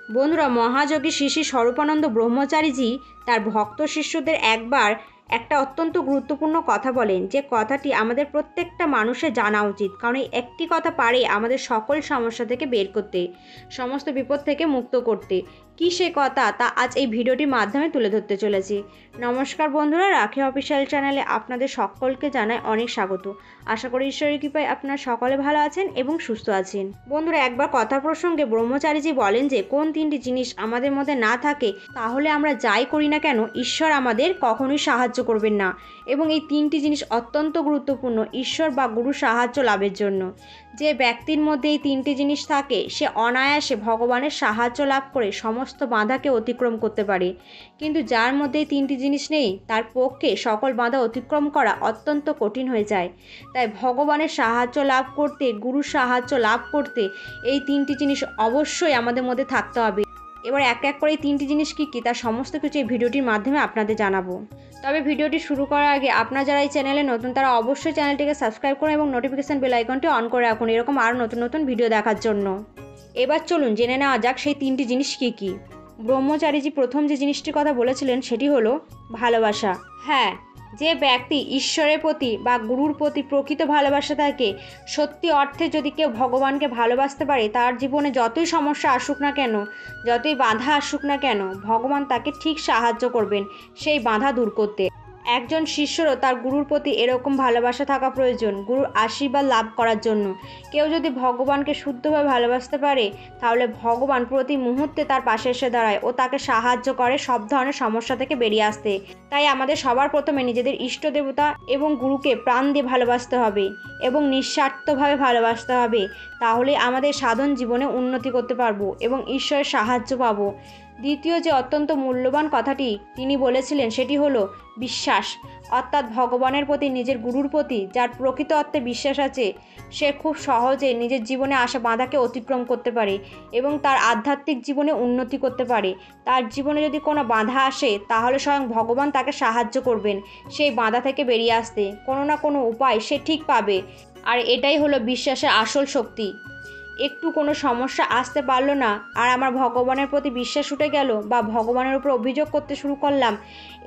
বন্ধুরা, মহাযোগী শ্রী শ্রী স্বরূপানন্দ ব্রহ্মচারীজি তার ভক্ত শিষ্যদের একবার একটা অত্যন্ত গুরুত্বপূর্ণ কথা বলেন, যে কথাটি আমাদের প্রত্যেকটা মানুষের জানা উচিত। কারণ এই একটি কথা পারে আমাদের সকল সমস্যা থেকে বের করতে, সমস্ত বিপদ থেকে মুক্ত করতে। কী সে কথা তা আজ এই ভিডিওটির মাধ্যমে তুলে ধরতে চলেছি। নমস্কার বন্ধুরা, রাখি অফিসিয়াল চ্যানেলে আপনাদের সকলকে জানাই অনেক স্বাগত। আশা করি ঈশ্বরের কৃপায় আপনারা সকলে ভালো আছেন এবং সুস্থ আছেন। বন্ধুরা, একবার কথা প্রসঙ্গে ব্রহ্মচারীজি বলেন যে কোন তিনটি জিনিস আমাদের মধ্যে না থাকে তাহলে আমরা যাই করি না কেন ঈশ্বর আমাদের কখনোই সাহায্য করবেন না। এবং এই তিনটি জিনিস অত্যন্ত গুরুত্বপূর্ণ ঈশ্বর বা গুরু সাহায্য লাভের জন্য। যে ব্যক্তির মধ্যে এই তিনটি জিনিস থাকে সে অনায়াসে ভগবানের সাহায্য লাভ করে সমস্ত বাধাকে অতিক্রম করতে পারে। কিন্তু যার মধ্যে এই তিনটি জিনিস নেই তার পক্ষে সকল বাধা অতিক্রম করা অত্যন্ত কঠিন হয়ে যায়। তাই ভগবানের সাহায্য লাভ করতে, গুরুর সাহায্য লাভ করতে এই তিনটি জিনিস অবশ্যই আমাদের মধ্যে থাকতে হবে। এবার এক এক করে এই তিনটি জিনিস কী কী তার সমস্ত কিছু এই ভিডিওটির মাধ্যমে আপনাদের জানাবো। তবে ভিডিওটি শুরু করার আগে আপনারা যারা এই চ্যানেলে নতুন তারা অবশ্যই চ্যানেলটিকে সাবস্ক্রাইব করুন এবং নোটিফিকেশান বেল আইকনটি অন করে রাখুন এরকম আরও নতুন নতুন ভিডিও দেখার জন্য। এবার চলুন জেনে নেওয়া যাক সেই তিনটি জিনিস কী কী। ব্রহ্মচারীজি প্রথম যে জিনিসটির কথা বলেছিলেন সেটি হলো ভালোবাসা। হ্যাঁ, যে ব্যক্তি ঈশ্বরের প্রতি বা গুরুর প্রতি প্রকৃত ভালোবাসা থাকে, সত্যি অর্থে যদি কেউ ভগবানকে ভালোবাসতে পারে, তার জীবনে যতই সমস্যা আসুক না কেন, যতই বাধা আসুক না কেন, ভগবান তাকে ঠিক সাহায্য করবেন সেই বাধা দূর করতে। একজন শিষ্যরও তার গুরুর প্রতি এরকম ভালোবাসা থাকা প্রয়োজন, গুরুর আশীর্বাদ লাভ করার জন্য। কেউ যদি ভগবানকে শুদ্ধভাবে ভালোবাসতে পারে তাহলে ভগবান প্রতি মুহূর্তে তার পাশে এসে দাঁড়ায় ও তাকে সাহায্য করে সব ধরনের সমস্যা থেকে বেরিয়ে আসতে। তাই আমাদের সবার প্রথমে নিজেদের ইষ্ট দেবতা এবং গুরুকে প্রাণ দিয়ে ভালোবাসতে হবে এবং নিঃস্বার্থভাবে ভালোবাসতে হবে। তাহলে আমাদের সাধন জীবনে উন্নতি করতে পারবো এবং ঈশ্বরের সাহায্য পাবো। দ্বিতীয় যে অত্যন্ত মূল্যবান কথাটি তিনি বলেছিলেন সেটি হলো বিশ্বাস। অর্থাৎ ভগবানের প্রতি, নিজের গুরুর প্রতি যার প্রকৃত অর্থে বিশ্বাস আছে সে খুব সহজে নিজের জীবনে আসা বাধাকে অতিক্রম করতে পারে এবং তার আধ্যাত্মিক জীবনে উন্নতি করতে পারে। তার জীবনে যদি কোনো বাধা আসে তাহলে স্বয়ং ভগবান তাকে সাহায্য করবেন সেই বাধা থেকে বেরিয়ে আসতে। কোনো না কোনো উপায় সে ঠিক পাবে। আর এটাই হলো বিশ্বাসের আসল শক্তি। একটু কোনো সমস্যা আসতে পারলো না আর আমার ভগবানের প্রতি বিশ্বাস উঠে গেল বা ভগবানের উপর অভিযোগ করতে শুরু করলাম,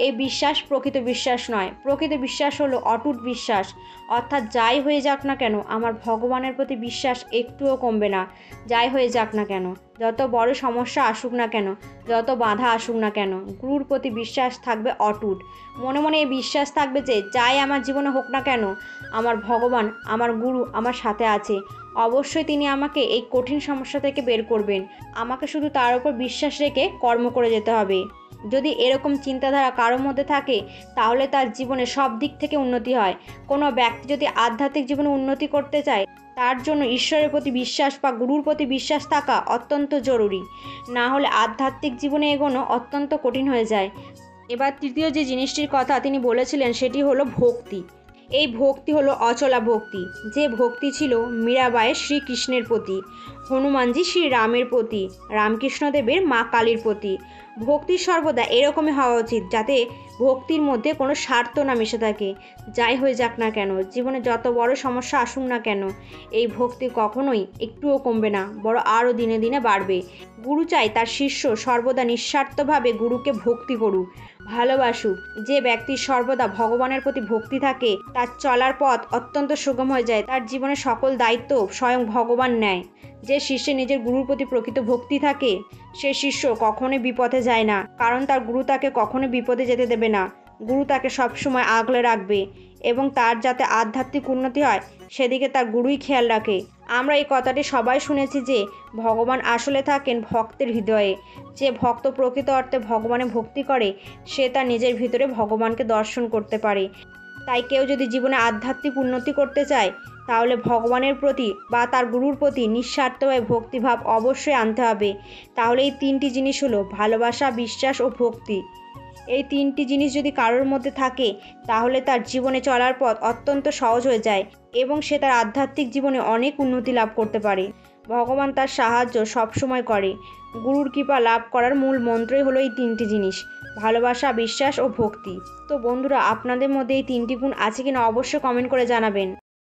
এই বিশ্বাস প্রকৃত বিশ্বাস নয়। প্রকৃত বিশ্বাস হলো অটুট বিশ্বাস। অর্থাৎ যাই হয়ে যাক না কেন আমার ভগবানের প্রতি বিশ্বাস একটুও কমবে না। যাই হয়ে যাক না কেন, যত বড় সমস্যা আসুক না কেন, যত বাধা আসুক না কেন, গুরুর প্রতি বিশ্বাস থাকবে অটুট। মনে মনে এই বিশ্বাস থাকবে যে যাই আমার জীবনে হোক না কেন আমার ভগবান, আমার গুরু আমার সাথে আছে। অবশ্যই তিনি আমাকে এই কঠিন সমস্যা থেকে বের করবেন। আমাকে শুধু তার উপর বিশ্বাস রেখে কর্ম করে যেতে হবে। যদি এরকম চিন্তাধারা কারোর মধ্যে থাকে তাহলে তার জীবনে সব দিক থেকে উন্নতি হয়। কোনো ব্যক্তি যদি আধ্যাত্মিক জীবনে উন্নতি করতে চায় তার জন্য ঈশ্বরের প্রতি বিশ্বাস বা গুরুর প্রতি বিশ্বাস থাকা অত্যন্ত জরুরি। না হলে আধ্যাত্মিক জীবনে এগোনো অত্যন্ত কঠিন হয়ে যায়। এবার তৃতীয় যে জিনিসটির কথা তিনি বলেছিলেন সেটি হলো ভক্তি। এই ভক্তি হলো অচলা ভক্তি, যে ভক্তি ছিল মীরাবাইয়ের শ্রীকৃষ্ণের প্রতি, হনুমানজি শ্রী রামের প্রতি, রামকৃষ্ণদেবের মা কালীর প্রতি। ভক্তি সর্বদা এরকমই হওয়া উচিত যাতে ভক্তির মধ্যে কোনো স্বার্থ না মিশে থাকে। যাই হয়ে যাক না কেন, জীবনে যত বড় সমস্যা আসুক না কেন, এই ভক্তি কখনোই একটুও কমবে না, বড় আরও দিনে দিনে বাড়বে। গুরু চাই তার শিষ্য সর্বদা নিঃস্বার্থভাবে গুরুকে ভক্তি করুক, ভালোবাসুক। যে ব্যক্তির সর্বদা ভগবানের প্রতি ভক্তি থাকে তার চলার পথ অত্যন্ত সুগম হয়ে যায়, তার জীবনের সকল দায়িত্ব স্বয়ং ভগবান নেয়। যে শিষ্যের নিজের গুরুর প্রতি প্রকৃত ভক্তি থাকে সে শিষ্য কখনোই বিপথে যায় না, কারণ তার গুরু তাকে কখনোই বিপদে যেতে দেবে না। গুরু তাকে সবসময় আগলে রাখবে এবং তার যাতে আধ্যাত্মিক উন্নতি হয় সেদিকে তার গুরুই খেয়াল রাখে। আমরা এই কথাটি সবাই শুনেছি যে ভগবান আসলে থাকেন ভক্তের হৃদয়ে। যে ভক্ত প্রকৃত অর্থে ভগবানে ভক্তি করে সে তার নিজের ভিতরে ভগবানকে দর্শন করতে পারে। তাই কেউ যদি জীবনে আধ্যাত্মিক উন্নতি করতে চায় তাহলে ভগবানের প্রতি বা তার গুরুর প্রতি নিঃস্বার্থভাবে ভক্তিভাব অবশ্যই আনতে হবে। তাহলে এই তিনটি জিনিস হলো ভালোবাসা, বিশ্বাস ও ভক্তি। এই তিনটি জিনিস যদি কারোর মধ্যে থাকে তাহলে তার জীবনে চলার পথ অত্যন্ত সহজ হয়ে যায় এবং সে তার আধ্যাত্মিক জীবনে অনেক উন্নতি লাভ করতে পারে। ভগবান তার সাহায্য সবসময় করে। গুরুর কৃপা লাভ করার মূল মন্ত্রই হলো এই তিনটি জিনিস, ভালোবাসা, বিশ্বাস ও ভক্তি। তো বন্ধুরা, আপনাদের মধ্যে এই তিনটি গুণ আছে কিনা অবশ্যই কমেন্ট করে জানাবেন।